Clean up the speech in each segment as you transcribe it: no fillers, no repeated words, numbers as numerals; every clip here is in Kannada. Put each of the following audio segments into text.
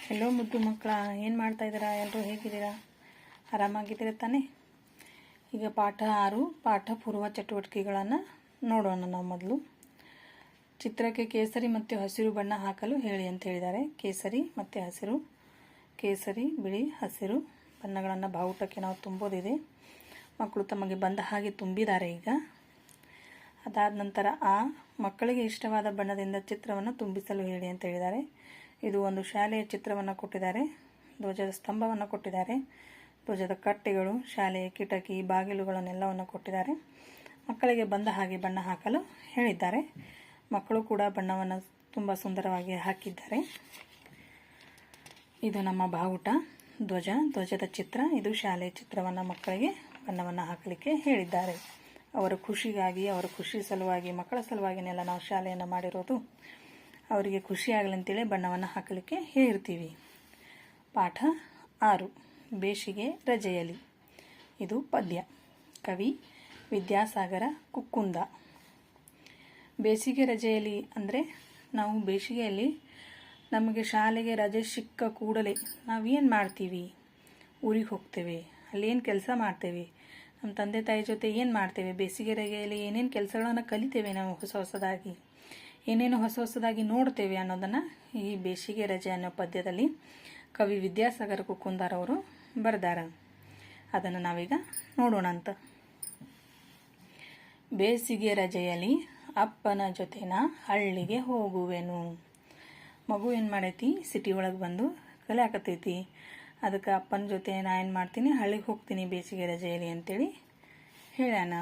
ಹೆಲೋ ಮುದ್ದು ಮಕ್ಕಳ, ಏನು ಮಾಡ್ತಾಯಿದ್ದೀರಾ? ಎಲ್ಲರೂ ಹೇಗಿದ್ದೀರಾ? ಆರಾಮಾಗಿದ್ದೀರ ತಾನೇ? ಈಗ ಪಾಠ 6 ಪಾಠ ಪೂರ್ವ ಚಟುವಟಿಕೆಗಳನ್ನು ನೋಡೋಣ. ನಾವು ಮೊದಲು ಚಿತ್ರಕ್ಕೆ ಕೇಸರಿ ಮತ್ತು ಹಸಿರು ಬಣ್ಣ ಹಾಕಲು ಹೇಳಿ ಅಂತ ಹೇಳಿದ್ದಾರೆ. ಕೇಸರಿ ಮತ್ತು ಹಸಿರು, ಕೇಸರಿ, ಬಿಳಿ, ಹಸಿರು ಬಣ್ಣಗಳನ್ನು ಬಾವುಟಕ್ಕೆ ನಾವು ತುಂಬೋದಿದೆ. ಮಕ್ಕಳು ತಮಗೆ ಬಂದ ಹಾಗೆ ತುಂಬಿದ್ದಾರೆ. ಈಗ ಅದಾದ ನಂತರ ಮಕ್ಕಳಿಗೆ ಇಷ್ಟವಾದ ಬಣ್ಣದಿಂದ ಚಿತ್ರವನ್ನು ತುಂಬಿಸಲು ಹೇಳಿ ಅಂತ ಹೇಳಿದ್ದಾರೆ. ಇದು ಒಂದು ಶಾಲೆಯ ಚಿತ್ರವನ್ನು ಕೊಟ್ಟಿದ್ದಾರೆ. ಧ್ವಜದ ಸ್ತಂಭವನ್ನು ಕೊಟ್ಟಿದ್ದಾರೆ. ಧ್ವಜದ ಕಟ್ಟೆಗಳು, ಶಾಲೆಯ ಕಿಟಕಿ, ಬಾಗಿಲುಗಳನ್ನೆಲ್ಲವನ್ನು ಕೊಟ್ಟಿದ್ದಾರೆ. ಮಕ್ಕಳಿಗೆ ಬಂದ ಹಾಗೆ ಬಣ್ಣ ಹಾಕಲು ಹೇಳಿದ್ದಾರೆ. ಮಕ್ಕಳು ಕೂಡ ಬಣ್ಣವನ್ನು ತುಂಬ ಸುಂದರವಾಗಿ ಹಾಕಿದ್ದಾರೆ. ಇದು ನಮ್ಮ ಬಾವುಟ, ಧ್ವಜದ ಚಿತ್ರ. ಇದು ಶಾಲೆಯ ಚಿತ್ರವನ್ನು ಮಕ್ಕಳಿಗೆ ಬಣ್ಣವನ್ನು ಹಾಕಲಿಕ್ಕೆ ಹೇಳಿದ್ದಾರೆ. ಅವರ ಖುಷಿಗಾಗಿ, ಅವರ ಖುಷಿ ಸಲುವಾಗಿ, ಮಕ್ಕಳ ಸಲುವಾಗಿನೆಲ್ಲ ನಾವು ಶಾಲೆಯನ್ನು ಮಾಡಿರೋದು. ಅವರಿಗೆ ಖುಷಿಯಾಗಲಿ ಅಂತೇಳಿ ಬಣ್ಣವನ್ನು ಹಾಕಲಿಕ್ಕೆ ಹೇಳಿರ್ತೀವಿ. ಪಾಠ 6 ಬೇಸಿಗೆ ರಜೆಯಲ್ಲಿ. ಇದು ಪದ್ಯ. ಕವಿ ವಿದ್ಯಾಸಾಗರ ಕುಕ್ಕುಂದ. ಬೇಸಿಗೆ ರಜೆಯಲ್ಲಿ ಅಂದರೆ ನಾವು ಬೇಸಿಗೆಯಲ್ಲಿ ನಮಗೆ ಶಾಲೆಗೆ ರಜೆ ಸಿಕ್ಕ ಕೂಡಲೇ ನಾವೇನು ಮಾಡ್ತೀವಿ? ಊರಿಗೆ ಹೋಗ್ತೇವೆ. ಅಲ್ಲೇನು ಕೆಲಸ ಮಾಡ್ತೇವೆ? ನಮ್ಮ ತಂದೆ ತಾಯಿ ಜೊತೆ ಏನು ಮಾಡ್ತೇವೆ? ಬೇಸಿಗೆ ರಜೆಯಲ್ಲಿ ಏನೇನು ಕೆಲಸಗಳನ್ನು ಕಲಿತೇವೆ? ನಾವು ಹೊಸದಾಗಿ ಏನೇನು ಹೊಸದಾಗಿ ನೋಡ್ತೇವೆ ಅನ್ನೋದನ್ನು ಈ ಬೇಸಿಗೆ ರಜೆ ಅನ್ನೋ ಪದ್ಯದಲ್ಲಿ ಕವಿ ವಿದ್ಯಾಸಾಗರ ಕುಕ್ಕುಂದರವರು ಬರೆದಾರ. ಅದನ್ನು ನಾವೀಗ ನೋಡೋಣ ಅಂತ. ಬೇಸಿಗೆ ರಜೆಯಲ್ಲಿ ಅಪ್ಪನ ಜೊತೆನ ಹಳ್ಳಿಗೆ ಹೋಗುವೆನು. ಮಗು ಏನು ಮಾಡೈತಿ? ಸಿಟಿ ಒಳಗೆ ಬಂದು ಕಲಿಯಾಕತ್ತೈತಿ. ಅದಕ್ಕೆ ಅಪ್ಪನ ಜೊತೆ ನಾ ಏನು ಮಾಡ್ತೀನಿ? ಹಳ್ಳಿಗೆ ಹೋಗ್ತೀನಿ ಬೇಸಿಗೆ ರಜೆಯಲ್ಲಿ ಅಂತೇಳಿ ಹೇಳ್ಯಾನ.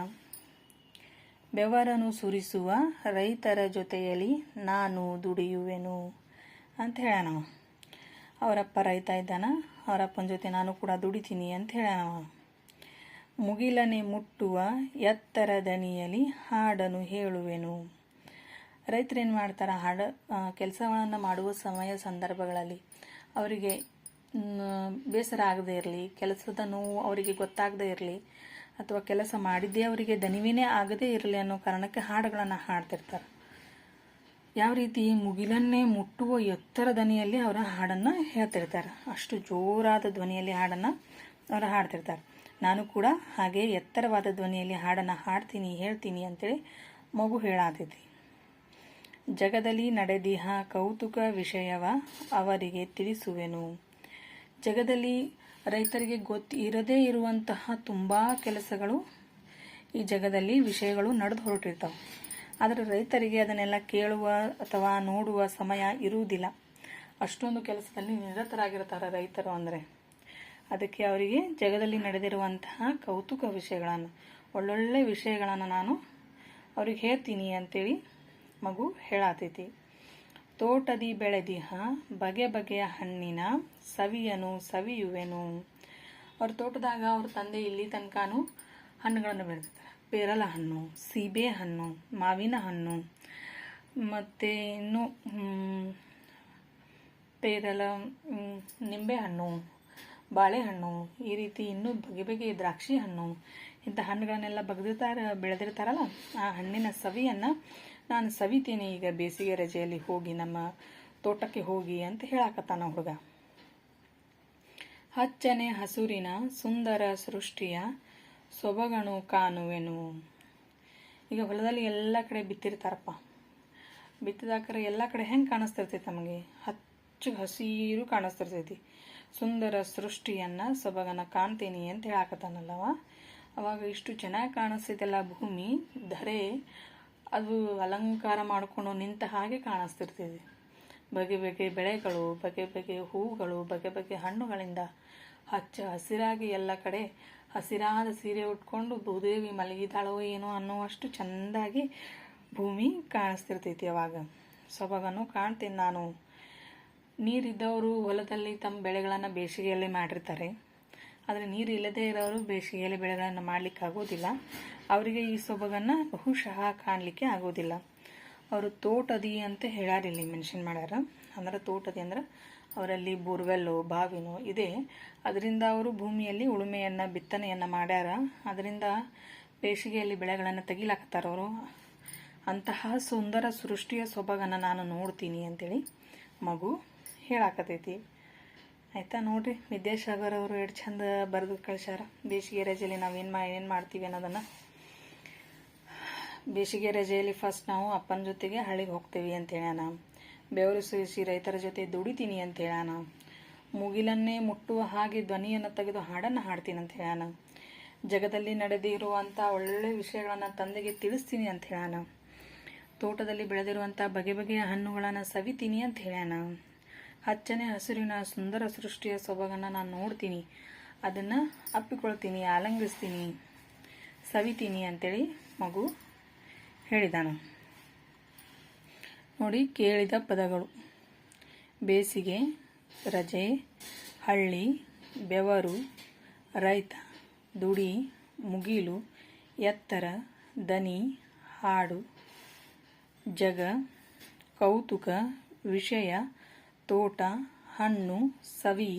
ಬೆವರನ್ನು ಸುರಿಸುವ ರೈತರ ಜೊತೆಯಲ್ಲಿ ನಾನು ದುಡಿಯುವೆನು ಅಂತ ಹೇಳ್ಯಾನವ. ಅವರಪ್ಪ ರೈತ ಇದ್ದಾನ, ಅವರಪ್ಪನ ಜೊತೆ ನಾನು ಕೂಡ ದುಡಿತೀನಿ ಅಂತ ಹೇಳ್ಯಾನವ. ಮುಗಿಲನೆ ಮುಟ್ಟುವ ಎತ್ತರ ದನಿಯಲ್ಲಿ ಹಾಡನ್ನು ಹೇಳುವೆನು. ರೈತರೇನು ಮಾಡ್ತಾರೆ? ಕೆಲಸಗಳನ್ನು ಮಾಡುವ ಸಂದರ್ಭಗಳಲ್ಲಿ ಅವರಿಗೆ ಬೇಸರ ಆಗದೇ ಇರಲಿ, ಕೆಲಸದ ನೋವು ಅವರಿಗೆ ಗೊತ್ತಾಗದೇ ಇರಲಿ, ಅಥವಾ ಕೆಲಸ ಮಾಡಿದ್ದೇ ಅವರಿಗೆ ದಣಿವಿನೇ ಆಗದೇ ಇರಲಿ ಅನ್ನೋ ಕಾರಣಕ್ಕೆ ಹಾಡುಗಳನ್ನು ಹಾಡ್ತಿರ್ತಾರೆ. ಯಾವ ರೀತಿ? ಮುಗಿಲನ್ನೇ ಮುಟ್ಟುವ ಎತ್ತರ ಧ್ವನಿಯಲ್ಲಿ ಅವರ ಹಾಡನ್ನು ಹೇಳ್ತಿರ್ತಾರೆ. ಅಷ್ಟು ಜೋರಾದ ಧ್ವನಿಯಲ್ಲಿ ಹಾಡನ್ನು ಅವರು ಹಾಡ್ತಿರ್ತಾರೆ. ನಾನು ಕೂಡ ಹಾಗೆ ಎತ್ತರವಾದ ಧ್ವನಿಯಲ್ಲಿ ಹಾಡನ್ನು ಹಾಡ್ತೀನಿ, ಹೇಳ್ತೀನಿ ಅಂತೇಳಿ ಮಗು ಹೇಳಾತೈತಿ. ಜಗದಲ್ಲಿ ನಡೆದಿಹ ಕೌತುಕ ವಿಷಯವ ಅವರಿಗೆ ತಿಳಿಸುವೆನು. ಜಗದಲ್ಲಿ ರೈತರಿಗೆ ಇರದೇ ಇರುವಂತಹ ತುಂಬ ಕೆಲಸಗಳು ಈ ಜಗದಲ್ಲಿ ವಿಷಯಗಳು ನಡೆದು ಹೊರಟಿರ್ತಾವೆ. ಆದರೆ ರೈತರಿಗೆ ಅದನ್ನೆಲ್ಲ ಕೇಳುವ ಅಥವಾ ನೋಡುವ ಸಮಯ ಇರುವುದಿಲ್ಲ. ಅಷ್ಟೊಂದು ಕೆಲಸದಲ್ಲಿ ನಿರತರಾಗಿರ್ತಾರೆ ರೈತರು ಅಂದರೆ. ಅದಕ್ಕೆ ಅವರಿಗೆ ಜಗದಲ್ಲಿ ನಡೆದಿರುವಂತಹ ಕೌತುಕ ವಿಷಯಗಳನ್ನು, ಒಳ್ಳೊಳ್ಳೆ ವಿಷಯಗಳನ್ನು ನಾನು ಅವ್ರಿಗೆ ಹೇಳ್ತೀನಿ ಅಂತೇಳಿ ಮಗು ಹೇಳಾತೈತಿ. ತೋಟದಿ ಬೆಳೆದಿಹ ಬಗೆ ಬಗೆಯ ಹಣ್ಣಿನ ಸವಿಯನು ಸವಿಯುವೆನು. ಅವ್ರ ತೋಟದಾಗ ಅವ್ರ ತಂದೆ ಇಲ್ಲಿ ತನಕನೂ ಹಣ್ಣುಗಳನ್ನು ಬೆಳೆದಿರ್ತಾರೆ. ಪೇರಲ ಹಣ್ಣು, ಸೀಬೆ ಹಣ್ಣು, ಮಾವಿನ ಹಣ್ಣು, ಮತ್ತು ಇನ್ನು ನಿಂಬೆ ಹಣ್ಣು, ಬಾಳೆಹಣ್ಣು, ಈ ರೀತಿ ಇನ್ನೂ ಬಗೆ ಬಗೆಯ ದ್ರಾಕ್ಷಿ ಹಣ್ಣು, ಇಂಥ ಹಣ್ಣುಗಳನ್ನೆಲ್ಲ ಬೆಳೆದಿರ್ತಾರಲ್ಲ, ಆ ಹಣ್ಣಿನ ಸವಿಯನ್ನು ನಾನು ಸವಿತೀನಿ ಈಗ ಬೇಸಿಗೆ ರಜೆಯಲ್ಲಿ ಹೋಗಿ, ನಮ್ಮ ತೋಟಕ್ಕೆ ಹೋಗಿ ಅಂತ ಹೇಳಾಕತ್ತಾನ ಹುಡುಗ. ಹಚ್ಚನೆ ಹಸುರಿನ ಸುಂದರ ಸೃಷ್ಟಿಯ ಸೊಬಗನು ಕಾಣುವೆನು. ಈಗ ಹೊಲದಲ್ಲಿ ಎಲ್ಲ ಕಡೆ ಬಿತ್ತಿರ್ತಾರಪ್ಪ. ಬಿತ್ತಿದಾಕರೆ ಎಲ್ಲ ಕಡೆ ಹೆಂಗೆ ಕಾಣಿಸ್ತಿರ್ತೈತಿ? ನಮಗೆ ಹಚ್ಚು ಹಸಿರು ಕಾಣಿಸ್ತಿರ್ತೈತಿ. ಸುಂದರ ಸೃಷ್ಟಿಯನ್ನು, ಸೊಬಗನ್ನು ಕಾಣ್ತೀನಿ ಅಂತ ಹೇಳಾಕತ್ತಾನಲ್ಲವ. ಅವಾಗ ಇಷ್ಟು ಚೆನ್ನಾಗಿ ಕಾಣಿಸ್ತೈತಲ್ಲ ಭೂಮಿ, ಧರೆ ಅದು ಅಲಂಕಾರ ಮಾಡಿಕೊಂಡು ನಿಂತ ಹಾಗೆ ಕಾಣಿಸ್ತಿರ್ತದೆ. ಬಗೆ ಬಗೆ ಬೆಳೆಗಳು, ಬಗೆ ಬಗೆ ಹೂಗಳು, ಬಗೆ ಬಗೆ ಹಣ್ಣುಗಳಿಂದ ಹಚ್ಚ ಹಸಿರಾಗಿ ಎಲ್ಲ ಕಡೆ ಹಸಿರಾದ ಸೀರೆ ಉಟ್ಕೊಂಡು ಭೂದೇವಿ ಮಲಗಿದಾಳೋ ಏನೋ ಅನ್ನುವಷ್ಟು ಚೆಂದಾಗಿ ಭೂಮಿ ಕಾಣಿಸ್ತಿರ್ತೈತಿ. ಅವಾಗ ಸೊಬಗನ್ನು ಕಾಣ್ತೀನಿ ನಾನು. ನೀರಿದ್ದವರು ಹೊಲದಲ್ಲಿ ತಮ್ಮ ಬೆಳೆಗಳನ್ನು ಬೇಸಿಗೆಯಲ್ಲಿ ಮಾಡಿರ್ತಾರೆ. ಆದರೆ ನೀರು ಇಲ್ಲದೇ ಇರೋರು ಬೇಸಿಗೆಯಲ್ಲಿ ಬೆಳೆಗಳನ್ನು ಮಾಡಲಿಕ್ಕಾಗೋದಿಲ್ಲ. ಅವರಿಗೆ ಈ ಸೊಬಗನ್ನು ಬಹುಶಃ ಕಾಣಲಿಕ್ಕೆ ಆಗೋದಿಲ್ಲ. ಅವರು ತೋಟದಿ ಅಂತ ಹೇಳಾರಿಲ್ಲಿ ಮೆನ್ಷನ್ ಮಾಡ್ಯಾರ. ಅಂದ್ರೆ ತೋಟದಿ ಅಂದ್ರೆ ಅವರಲ್ಲಿ ಬೋರ್ವೆಲ್ಲು, ಬಾವಿನೋ ಇದೆ. ಅದರಿಂದ ಅವರು ಭೂಮಿಯಲ್ಲಿ ಉಳುಮೆಯನ್ನು, ಬಿತ್ತನೆಯನ್ನು ಮಾಡ್ಯಾರ. ಅದರಿಂದ ಬೇಸಿಗೆಯಲ್ಲಿ ಬೆಳೆಗಳನ್ನು ತೆಗಿಲಾಕತ್ತಾರ ಅವರು. ಅಂತಹ ಸುಂದರ ಸೃಷ್ಟಿಯ ಸೊಬಗನ್ನು ನಾನು ನೋಡ್ತೀನಿ ಅಂತೇಳಿ ಮಗು ಹೇಳಾಕತೈತಿ. ಆಯಿತಾ. ನೋಡಿರಿ ವಿದ್ಯಾಸಾಗರ್ ಅವರು ಎಷ್ಟು ಚಂದ ಬರೆದು ಕಳಿಸ್ಯಾರ. ಬೇಸಿಗೆ ರಜೆಯಲ್ಲಿ ನಾವೇನು ಮಾಡ್ತೀವಿ ಅನ್ನೋದನ್ನು. ಬೇಸಿಗೆ ರಜೆಯಲ್ಲಿ ಫಸ್ಟ್ ನಾವು ಅಪ್ಪನ ಜೊತೆಗೆ ಹಳ್ಳಿಗೆ ಹೋಗ್ತೀವಿ ಅಂತ ಹೇಳ್ಯಾನ. ಬೆವರು ಸುರಿಸಿ ರೈತರ ಜೊತೆ ದುಡಿತೀನಿ ಅಂತ ಹೇಳ್ಯಾನ. ಮುಗಿಲನ್ನೇ ಮುಟ್ಟುವ ಹಾಗೆ ಧ್ವನಿಯನ್ನು ತೆಗೆದು ಹಾಡನ್ನು ಹಾಡ್ತೀನಿ ಅಂತ ಹೇಳ್ಯಾನ. ಜಗದಲ್ಲಿ ನಡೆದಿರುವಂಥ ಒಳ್ಳೆ ವಿಷಯಗಳನ್ನು ತಂದೆಗೆ ತಿಳಿಸ್ತೀನಿ ಅಂತ ಹೇಳ್ಯಾನ. ತೋಟದಲ್ಲಿ ಬೆಳೆದಿರುವಂಥ ಬಗೆ ಬಗೆಯ ಹಣ್ಣುಗಳನ್ನು ಸವಿತೀನಿ ಅಂತ ಹೇಳ್ಯಾನ. ಹಚ್ಚನೆ ಹಸಿರಿನ ಸುಂದರ ಸೃಷ್ಟಿಯ ಸೊಬಗನ್ನು ನಾನು ನೋಡ್ತೀನಿ, ಅದನ್ನು ಅಪ್ಪಿಕೊಳ್ತೀನಿ, ಆಲಂಗಿಸ್ತೀನಿ, ಸವಿತೀನಿ ಅಂತೇಳಿ ಮಗು ಹೇಳಿದಾನ. ನೋಡಿ, ಕೇಳಿದ ಪದಗಳು: ಬೇಸಿಗೆ, ರಜೆ, ಹಳ್ಳಿ, ಬೆವರು, ರೈತ, ದುಡಿ, ಮುಗಿಲು, ಎತ್ತರ, ದನಿ, ಹಾಡು, ಜಗ, ಕೌತುಕ, ವಿಷಯ, ತೋಟ, ಹಣ್ಣು, ಸವಿ,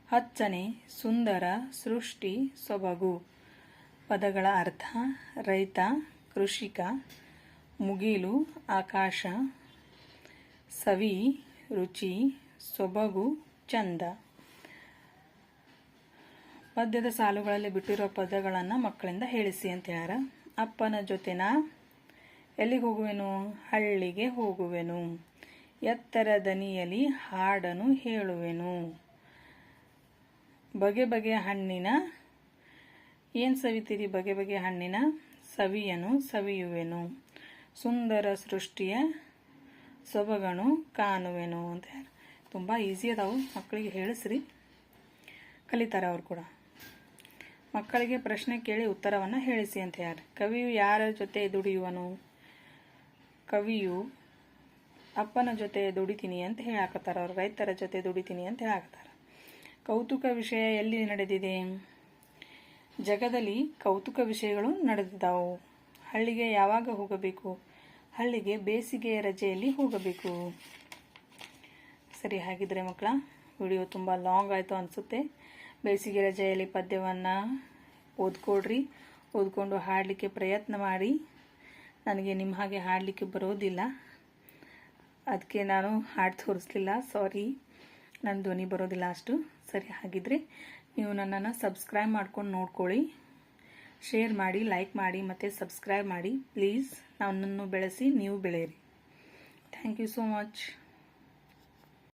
ಹಚ್ಚನೆ, ಸುಂದರ, ಸೃಷ್ಟಿ, ಸೊಬಗು. ಪದಗಳ ಅರ್ಥ: ರೈತ, ಕೃಷಿಕ; ಮುಗಿಲು, ಆಕಾಶ; ಸವಿ, ರುಚಿ; ಸೊಬಗು, ಚಂದ. ಪದ್ಯದ ಸಾಲುಗಳಲ್ಲಿ ಬಿಟ್ಟಿರೋ ಪದಗಳನ್ನು ಮಕ್ಕಳಿಂದ ಹೇಳಿಸಿ ಅಂತ ಹೇಳ್ಯಾರ. ಅಪ್ಪನ ಜೊತೆನ ಎಲ್ಲಿಗೆ ಹೋಗುವೆನು? ಹಳ್ಳಿಗೆ ಹೋಗುವೆನು. ಎತ್ತರ ದನಿಯಲ್ಲಿ ಹಾಡನು ಹೇಳುವೆನು. ಬಗೆ ಬಗೆಯ ಹಣ್ಣಿನ ಏನು ಸವಿತೀರಿ? ಬಗೆ ಬಗೆಯ ಹಣ್ಣಿನ ಸವಿಯನು ಸವಿಯುವೆನು. ಸುಂದರ ಸೃಷ್ಟಿಯ ಸೊಬಗನು ಕಾಣುವೆನು ಅಂತ ಹೇಳಿ. ತುಂಬ ಈಸಿ ಅದಾವು, ಮಕ್ಕಳಿಗೆ ಹೇಳಿಸ್ರಿ, ಕಲಿತಾರೆ ಅವ್ರು ಕೂಡ. ಮಕ್ಕಳಿಗೆ ಪ್ರಶ್ನೆ ಕೇಳಿ ಉತ್ತರವನ್ನು ಹೇಳಿಸಿ ಅಂತ ಹೇಳ್ಯಾರ. ಕವಿಯು ಯಾರ ಜೊತೆ ದುಡಿಯುವನು? ಕವಿಯು ಅಪ್ಪನ ಜೊತೆ ದುಡಿತೀನಿ ಅಂತ ಹೇಳಾಕತ್ತಾರ. ಅವ್ರು ರೈತರ ಜೊತೆ ದುಡಿತೀನಿ ಅಂತ ಹೇಳಾಕತ್ತಾರ. ಕೌತುಕ ವಿಷಯ ಎಲ್ಲಿ ನಡೆದಿದೆ? ಜಗದಲ್ಲಿ ಕೌತುಕ ವಿಷಯಗಳು ನಡೆದಿದ್ದಾವು. ಹಳ್ಳಿಗೆ ಯಾವಾಗ ಹೋಗಬೇಕು? ಹಳ್ಳಿಗೆ ಬೇಸಿಗೆಯ ರಜೆಯಲ್ಲಿ ಹೋಗಬೇಕು. ಸರಿ, ಹಾಗಿದ್ರೆ ಮಕ್ಕಳ, ವಿಡಿಯೋ ತುಂಬ ಲಾಂಗ್ ಆಯಿತು ಅನಿಸುತ್ತೆ. ಬೇಸಿಗೆ ರಜೆಯಲ್ಲಿ ಪದ್ಯವನ್ನು ಓದ್ಕೊಳ್ರಿ. ಓದ್ಕೊಂಡು ಹಾಡಲಿಕ್ಕೆ ಪ್ರಯತ್ನ ಮಾಡಿ. ನನಗೆ ನಿಮ್ಮ ಹಾಗೆ ಹಾಡಲಿಕ್ಕೆ ಬರೋದಿಲ್ಲ, ಅದಕ್ಕೆ ನಾನು ಹಾಡು ತೋರಿಸ್ಲಿಲ್ಲ, ಸಾರಿ. ನನ್ನ ಧ್ವನಿ ಬರೋದಿಲ್ಲ ಅಷ್ಟು. ಸರಿ, ಹಾಗಿದ್ರೆ ನೀವು ನನ್ನನ್ನು ಸಬ್ಸ್ಕ್ರೈಬ್ ಮಾಡ್ಕೊಂಡು ನೋಡ್ಕೊಳ್ಳಿ. ಶೇರ್ ಮಾಡಿ, ಲೈಕ್ ಮಾಡಿ ಮತ್ತು ಸಬ್ಸ್ಕ್ರೈಬ್ ಮಾಡಿ ಪ್ಲೀಸ್. ನನ್ನನ್ನು ಬೆಳೆಸಿ, ನೀವು ಬೆಳೆಯಿರಿ. Thank you so much.